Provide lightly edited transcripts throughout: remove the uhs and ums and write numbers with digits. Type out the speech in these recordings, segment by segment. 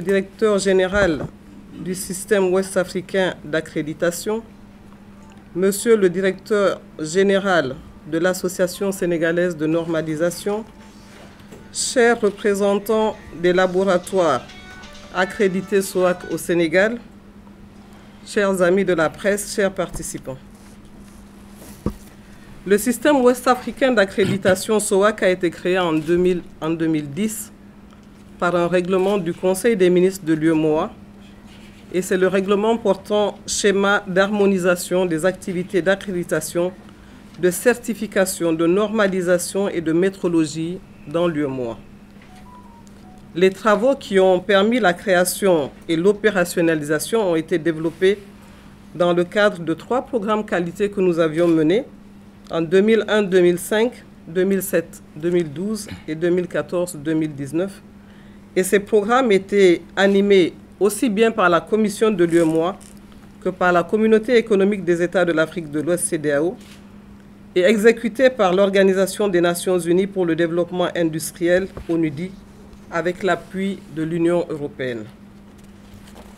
directeur général du système ouest-africain d'accréditation, Monsieur le directeur général de l'Association sénégalaise de normalisation, chers représentants des laboratoires accrédités SOAC au Sénégal, chers amis de la presse, chers participants. Le système ouest-africain d'accréditation SOAC a été créé en 2010 par un règlement du Conseil des ministres de l'UEMOA, et c'est le règlement portant schéma d'harmonisation des activités d'accréditation, de certification, de normalisation et de métrologie dans l'UEMOA. Les travaux qui ont permis la création et l'opérationnalisation ont été développés dans le cadre de 3 programmes qualité que nous avions menés en 2001-2005, 2007-2012 et 2014-2019. Et ces programmes étaient animés aussi bien par la commission de l'UEMOA que par la Communauté économique des États de l'Afrique de l'Ouest, CEDEAO, et exécutés par l'Organisation des Nations Unies pour le développement industriel, ONUDI, avec l'appui de l'Union européenne.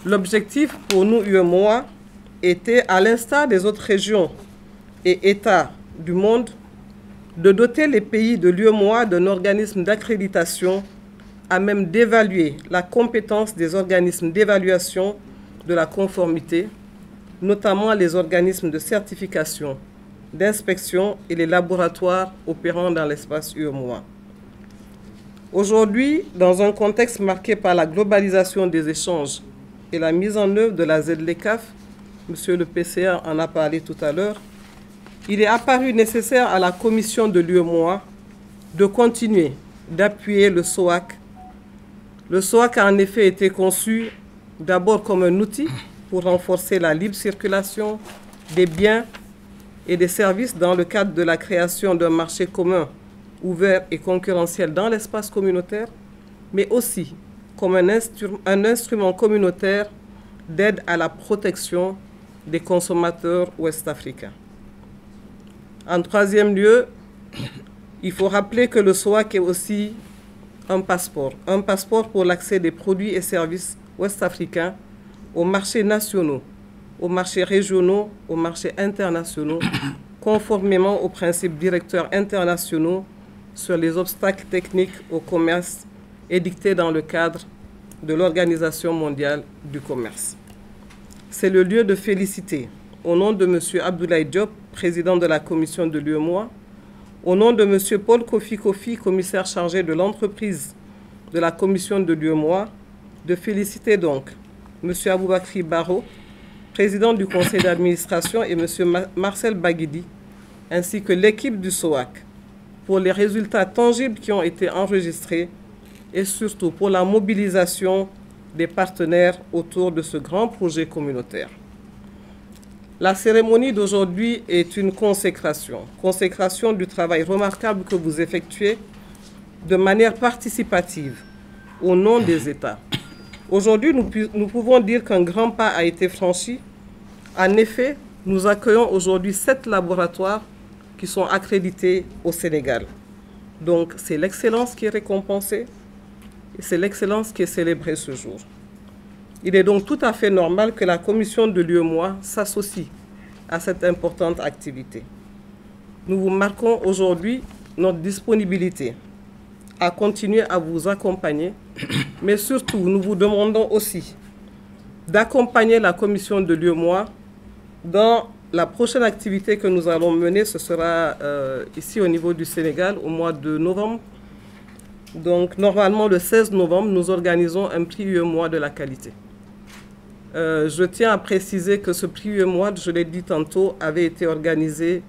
L'objectif pour nous, UEMOA, était, à l'instar des autres régions et États du monde, de doter les pays de l'UEMOA d'un organisme d'accréditation à même d'évaluer la compétence des organismes d'évaluation de la conformité, notamment les organismes de certification, d'inspection et les laboratoires opérant dans l'espace UEMOA. Aujourd'hui, dans un contexte marqué par la globalisation des échanges et la mise en œuvre de la ZLECAf, Monsieur le PCA en a parlé tout à l'heure, il est apparu nécessaire à la commission de l'UEMOA de continuer d'appuyer le SOAC. Le SOAC a en effet été conçu d'abord comme un outil pour renforcer la libre circulation des biens et des services dans le cadre de la création d'un marché commun ouvert et concurrentiel dans l'espace communautaire, mais aussi comme un instrument communautaire d'aide à la protection des consommateurs ouest-africains. En troisième lieu, il faut rappeler que le SOAC est aussi un passeport pour l'accès des produits et services ouest-africains aux marchés nationaux, aux marchés régionaux, aux marchés internationaux, conformément aux principes directeurs internationaux sur les obstacles techniques au commerce édictés dans le cadre de l'Organisation mondiale du commerce. C'est le lieu de féliciter, au nom de M. Abdoulaye Diop, président de la commission de l'UEMOA, au nom de M. Paul Kofi Kofi, commissaire chargé de l'entreprise de la commission de l'UEMOA, de féliciter donc M. Aboubakri Baro, président du conseil d'administration, et M. Marcel Baguidi, ainsi que l'équipe du SOAC, pour les résultats tangibles qui ont été enregistrés et surtout pour la mobilisation des partenaires autour de ce grand projet communautaire. La cérémonie d'aujourd'hui est une consécration du travail remarquable que vous effectuez de manière participative au nom des États. Aujourd'hui, nous pouvons dire qu'un grand pas a été franchi. En effet, nous accueillons aujourd'hui 7 laboratoires qui sont accrédités au Sénégal. Donc, c'est l'excellence qui est récompensée et c'est l'excellence qui est célébrée ce jour. Il est donc tout à fait normal que la commission de l'UEMOA s'associe à cette importante activité. Nous vous marquons aujourd'hui notre disponibilité à continuer à vous accompagner, mais surtout, nous vous demandons aussi d'accompagner la commission de l'UEMOA dans la prochaine activité que nous allons mener. Ce sera ici au niveau du Sénégal au mois de novembre. Donc, normalement, le 16 novembre, nous organisons un prix UEMOA de la qualité. Je tiens à préciser que ce prix UEMOA, je l'ai dit tantôt, avait été organisé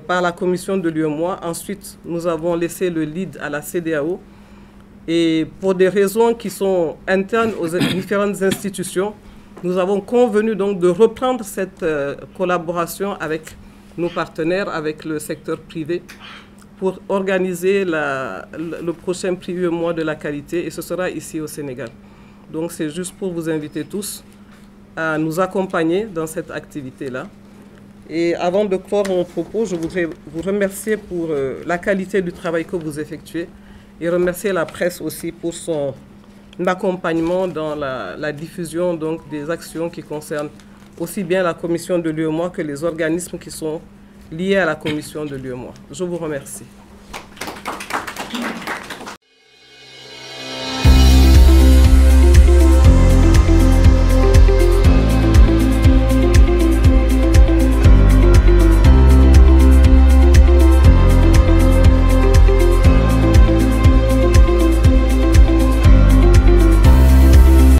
par la commission de l'UEMOA. Ensuite, nous avons laissé le lead à la CEDEAO. Et pour des raisons qui sont internes aux différentes institutions, nous avons convenu donc de reprendre cette collaboration avec nos partenaires, avec le secteur privé, pour organiser le prochain prix UEMOA de la qualité, et ce sera ici au Sénégal. Donc c'est juste pour vous inviter tous à nous accompagner dans cette activité-là. Et avant de clore mon propos, je voudrais vous remercier pour la qualité du travail que vous effectuez et remercier la presse aussi pour son accompagnement dans la diffusion donc, des actions qui concernent aussi bien la commission de l'UEMOA que les organismes qui sont liés à la commission de l'UEMOA. Je vous remercie.